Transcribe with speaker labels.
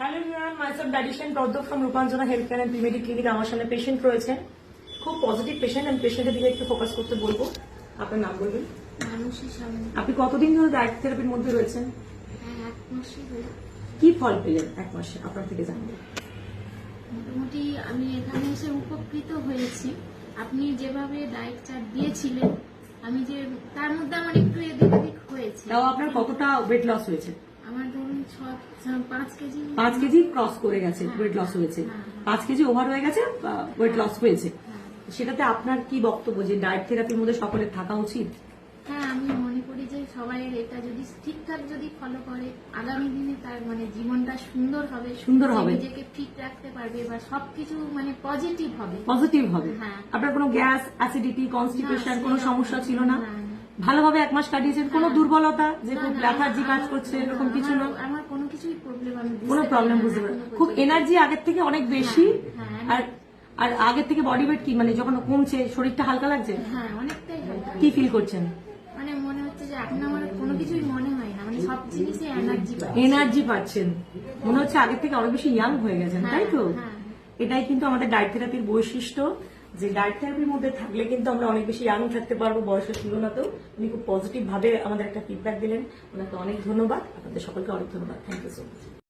Speaker 1: Hello everyone, myself dietitian Pradya from Rupanjana health care and Premedic clinic. আমার সামনে patient রয়েছেন, খুব পজিটিভ পেশেন্ট। আমি পেশেন্টের দিকে একটু ফোকাস করতে বলবো। আপনার নাম বলবেন?
Speaker 2: মানুষের সামনে।
Speaker 1: আপনি কতদিন ধরে ডায়েট থেরাপির মধ্যে রয়েছেন?
Speaker 2: হ্যাঁ, 1 মাসই হলো।
Speaker 1: কি ফল পেলেন 1 মাসে আপনার থেকে জানবো।
Speaker 2: মোটামুটি আমি এখানে এসে উপকৃত হয়েছি। আপনি যেভাবে ডায়েট চার্ট দিয়েছিলেন, আমি যে তার মধ্যে আমার একটু এদিক ওদিক হয়েছে।
Speaker 1: তাও আপনার কতটা ওয়েট লস হয়েছে?
Speaker 2: আমার ধরুন 5 কেজি।
Speaker 1: 5 কেজি ক্রস করে গেছে, ওয়েট লস হয়েছে। 5 কেজি ওভার হয়ে গেছে, ওয়েট লস হয়েছে। সেটাতে আপনার কি বক্তব্য যে ডায়েট থেরাপির মধ্যে সকলের থাকা উচিত?
Speaker 2: হ্যাঁ, আমি মনে করি যে সবাই এটা যদি ঠিকঠাক যদি ফলো করে, আগামী দিনে তার মানে জীবনটা সুন্দর হবে, নিজেকে ফিট রাখতে পারবে বা সবকিছু মানে পজিটিভ হবে।
Speaker 1: হ্যাঁ। আপনার কোনো গ্যাস, অ্যাসিডিটি, কনস্টিপেশন কোনো সমস্যা ছিল না? ভালোভাবে 1 মাস কাটিয়েছেন? কোনো দুর্বলতা যে খুব লেথার্জি কাজ করছে এরকম কিছু না?
Speaker 2: আমার কোনো কিছুই প্রবলেম আমি
Speaker 1: কোনো প্রবলেম বুঝতে পারি। খুব এনার্জি আগের থেকে অনেক বেশি। আর আগের থেকে বডি ওয়েট কি মানে যখন কমছে শরীরটা হালকা লাগছে?
Speaker 2: হ্যাঁ, অনেকটাই হালকা।
Speaker 1: কি ফিল করছেন?
Speaker 2: মানে মনে হচ্ছে যে এখন আমার কোনো কিছুই মনে হয় না, মানে সব জিনিসে
Speaker 1: এনার্জি পাচ্ছেন। মনে হচ্ছে আগের থেকে অনেক বেশি ইয়াং হয়ে গেছেন, তাই তো? এটাই কিন্তু আমাদের ডায়েট থেরাপির বৈশিষ্ট্য, যে ডায়েট থেরাপির মধ্যে থাকলে কিন্তু আমরা অনেক বেশি ইয়াং থাকতে পারবো বয়সের তুলনাতেও। উনি খুব পজিটিভ ভাবে আমাদের একটা ফিডব্যাক দিলেন, ওনাকে অনেক ধন্যবাদ। আপনাদের সকলকে অনেক ধন্যবাদ। Thank you so much.